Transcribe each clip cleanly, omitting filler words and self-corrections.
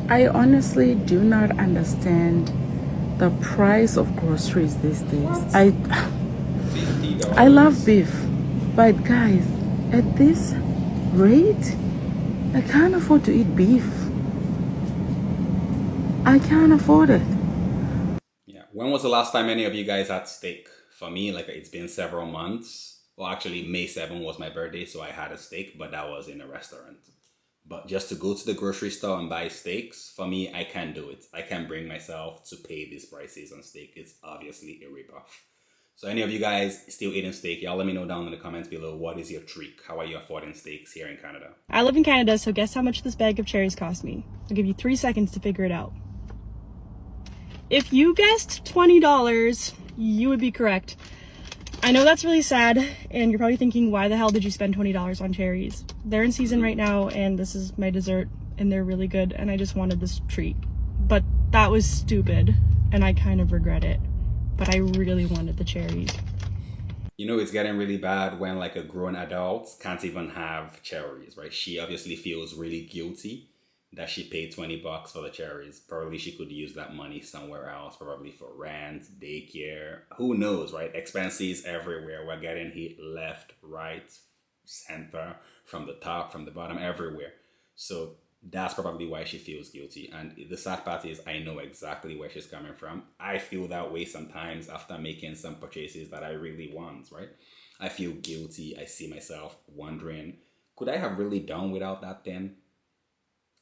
I honestly do not understand the price of groceries these days. I love beef, but guys, at this rate, I can't afford to eat beef. I can't afford it. Yeah. When was the last time any of you guys had steak? For me, like it's been several months. Well, actually, May 7th was my birthday, so I had a steak, but that was in a restaurant. But just to go to the grocery store and buy steaks, for me, I can't do it. I can't bring myself to pay these prices on steak. It's obviously a ripoff. So any of you guys still eating steak, y'all let me know down in the comments below. What is your trick? How are you affording steaks here in Canada? I live in Canada, so guess how much this bag of cherries cost me? I'll give you 3 seconds to figure it out. If you guessed $20, you would be correct. I know that's really sad, and you're probably thinking, why the hell did you spend $20 on cherries? They're in season right now, and this is my dessert, and they're really good, and I just wanted this treat. But that was stupid, and I kind of regret it. But I really wanted the cherries. You know, it's getting really bad when like a grown adult can't even have cherries, right? She obviously feels really guilty that she paid 20 bucks for the cherries. Probably she could use that money somewhere else, probably for rent, daycare, who knows, right? Expenses everywhere. We're getting hit left, right, center, from the top, from the bottom, everywhere. So that's probably why she feels guilty. And the sad part is I know exactly where she's coming from. I feel that way sometimes after making some purchases that I really want, right? I feel guilty. I see myself wondering, could I have really done without that then?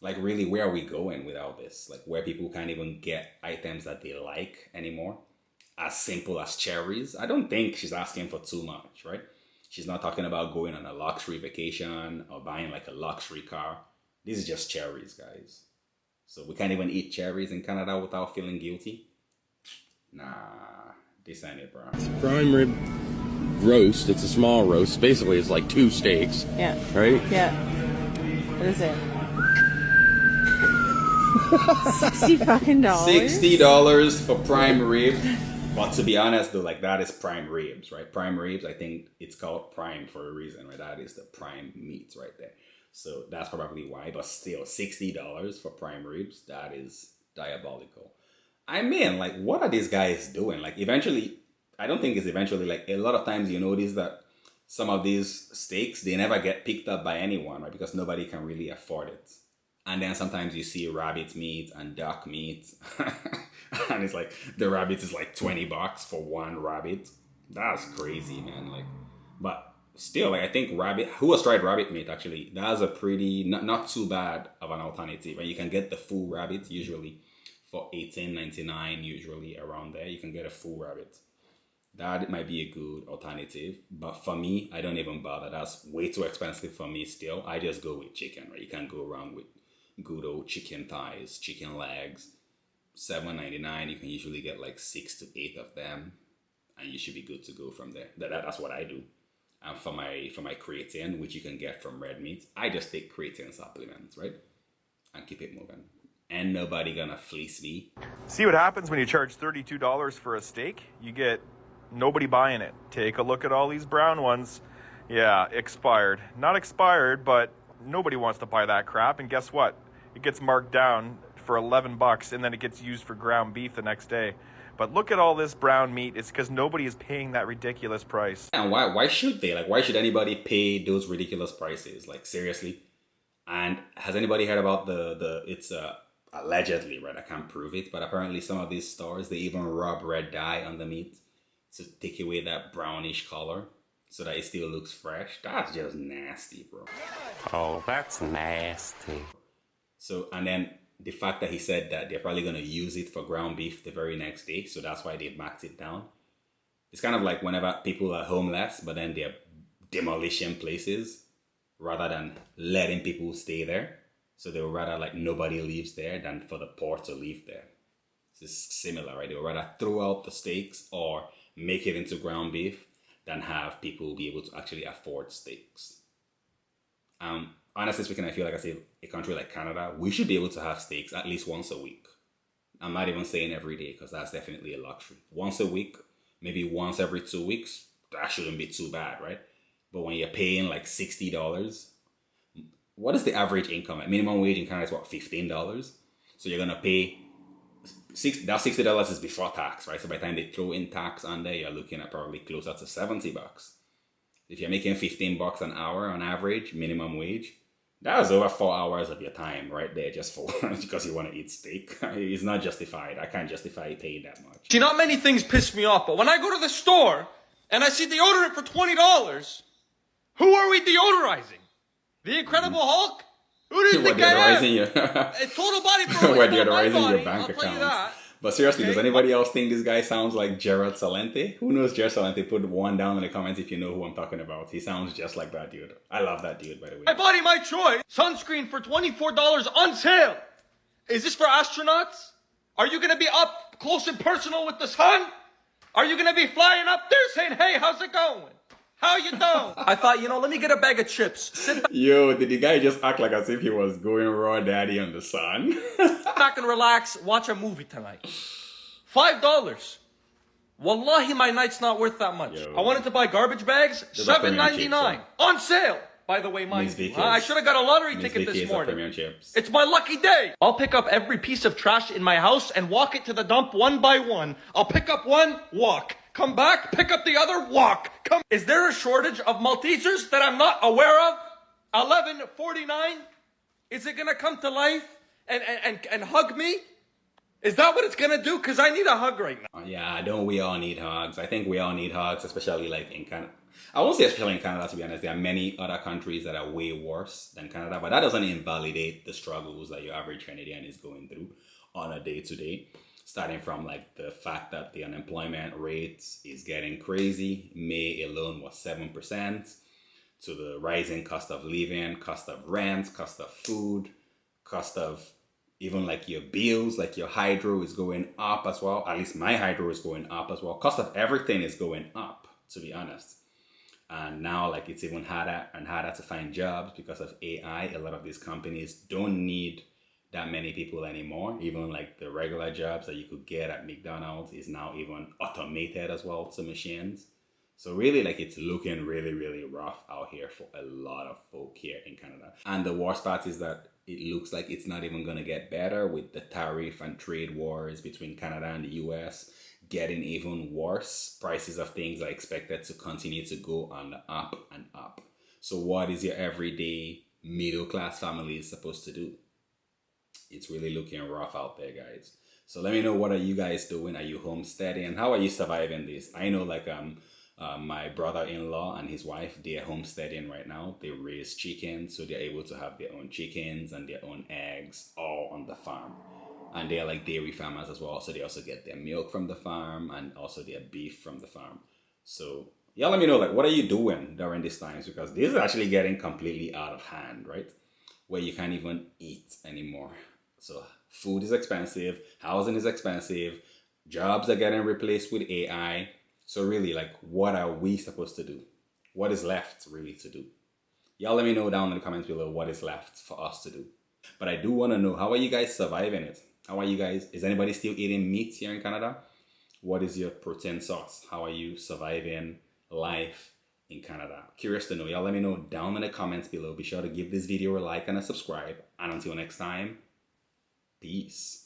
Like, really, where are we going without this? Like, where people can't even get items that they like anymore? As simple as cherries. I don't think she's asking for too much, right? She's not talking about going on a luxury vacation or buying like a luxury car. This is just cherries, guys. So we can't even eat cherries in Canada without feeling guilty? Nah, this ain't it, bro. It's prime rib roast. It's a small roast. Basically, it's like 2 steaks. Yeah. Right? Yeah. What is it? $60 $60 for prime rib. But to be honest though, like that is prime ribs, right? Prime ribs, I think it's called prime for a reason, right? That is the prime meat right there. So that's probably why, but still $60 for prime ribs, that is diabolical. I mean, like, what are these guys doing? Like, eventually, I don't think it's eventually, like, a lot of times you notice that some of these steaks, they never get picked up by anyone, right? Because nobody can really afford it. And then sometimes you see rabbit meat and duck meat. And it's like, the rabbit is like 20 bucks for one rabbit. That's crazy, man. Like, but still, like, I think rabbit, who has tried rabbit meat actually? That's a pretty, not too bad of an alternative. And you can get the full rabbit usually for $18.99, usually around there. You can get a full rabbit. That might be a good alternative. But for me, I don't even bother. That's way too expensive for me still. I just go with chicken, right? You can't go wrong with good old chicken thighs, chicken legs. $7.99. You can usually get like 6 to 8 of them, and you should be good to go from there. That's what I do. And for my creatine, which you can get from red meat, I just take creatine supplements, right? And keep it moving. And nobody gonna fleece me. See what happens when you charge $32 for a steak? You get nobody buying it. Take a look at all these brown ones. Yeah, expired. Not expired, but nobody wants to buy that crap. And guess what? It gets marked down for 11 bucks, and then it gets used for ground beef the next day. But look at all this brown meat. It's because nobody is paying that ridiculous price. And why should they? Like, why should anybody pay those ridiculous prices? Like, seriously? And has anybody heard about it's allegedly, right? I can't prove it, but apparently some of these stores, they even rub red dye on the meat to take away that brownish color so that it still looks fresh. That's just nasty, bro. Oh, that's nasty. So, and then the fact that he said that they're probably going to use it for ground beef the very next day, so that's why they've marked it down. It's kind of like whenever people are homeless, but then they're demolishing places rather than letting people stay there. So they would rather like nobody lives there than for the poor to live there. It's similar, right? They would rather throw out the steaks or make it into ground beef than have people be able to actually afford steaks. Honestly speaking, I feel like I say a country like Canada, we should be able to have steaks at least once a week. I'm not even saying every day because that's definitely a luxury. Once a week, maybe once every 2 weeks, that shouldn't be too bad, right? But when you're paying like $60, what is the average income? Minimum wage in Canada is what, $15? So you're gonna pay $60 is before tax, right? So by the time they throw in tax on there, you're looking at probably closer to $70. If you're making $15 an hour on average, minimum wage, that is over 4 hours of your time right there just for because you want to eat steak. It's not justified. I can't justify paying that much. See, not many things piss me off, but when I go to the store and I see deodorant for $20, who are we deodorizing? The Incredible Hulk? Who do you think I am? It's total body for We're deodorizing your bank I'll tell you accounts. that. But seriously, Okay. does anybody else think this guy sounds like Gerard Salente? Who knows Gerard Salente? Put one down in the comments if you know who I'm talking about. He sounds just like that dude. I love that dude, by the way. My body, my choice. Sunscreen for $24 on sale. Is this for astronauts? Are you going to be up close and personal with the sun? Are you going to be flying up there saying, hey, how's it going? How you doing? I thought, let me get a bag of chips. Sit Yo, did the guy just act like as if he was going raw daddy on the sun? back and relax. Watch a movie tonight. $5. Wallahi, my night's not worth that much. Yo. I wanted to buy garbage bags. Those are premium $7.99 chips, on sale. By the way, mind Miss you, Vickers. I should have got a lottery Miss ticket Vicky this is a morning. premium chips. It's my lucky day. I'll pick up every piece of trash in my house and walk it to the dump one by one. I'll pick up one, walk. Come back, pick up the other, walk. Come. Is there a shortage of Maltesers that I'm not aware of? 11.49. Is it gonna come to life and hug me? Is that what it's gonna do? Cause I need a hug right now. Yeah, don't we all need hugs? I think we all need hugs, especially like in Canada. I won't say especially in Canada, to be honest. There are many other countries that are way worse than Canada, but that doesn't invalidate the struggles that your average Canadian is going through on a day-to-day. Starting from like the fact that the unemployment rate is getting crazy. May alone was 7%. To the rising cost of living, cost of rent, cost of food, cost of even like your bills, like your hydro is going up as well. At least my hydro is going up as well. Cost of everything is going up, to be honest. And now like it's even harder and harder to find jobs because of AI. A lot of these companies don't need that many people anymore. Even like the regular jobs that you could get at McDonald's is now even automated as well to machines. So really like it's looking really, really rough out here for a lot of folk here in Canada. And the worst part is that it looks like it's not even going to get better with the tariff and trade wars between Canada and the US getting even worse. Prices of things are expected to continue to go on the up and up. So what is your everyday middle class family supposed to do? It's really looking rough out there, guys. So let me know, what are you guys doing? Are you homesteading? And how are you surviving this? I know like my brother-in-law and his wife, they're homesteading right now. They raise chickens, so they're able to have their own chickens and their own eggs all on the farm. And they're like dairy farmers as well, so they also get their milk from the farm and also their beef from the farm. So y'all let me know, like, what are you doing during these times? Because this is actually getting completely out of hand, right? Where you can't even eat anymore. So food is expensive, housing is expensive, jobs are getting replaced with AI. So really, like, what are we supposed to do? What is left really to do? Y'all let me know down in the comments below what is left for us to do. But I do want to know, how are you guys surviving it? How are you guys? Is anybody still eating meat here in Canada? What is your protein source? How are you surviving life in Canada? Curious to know. Y'all let me know down in the comments below. Be sure to give this video a like and a subscribe. And until next time, peace.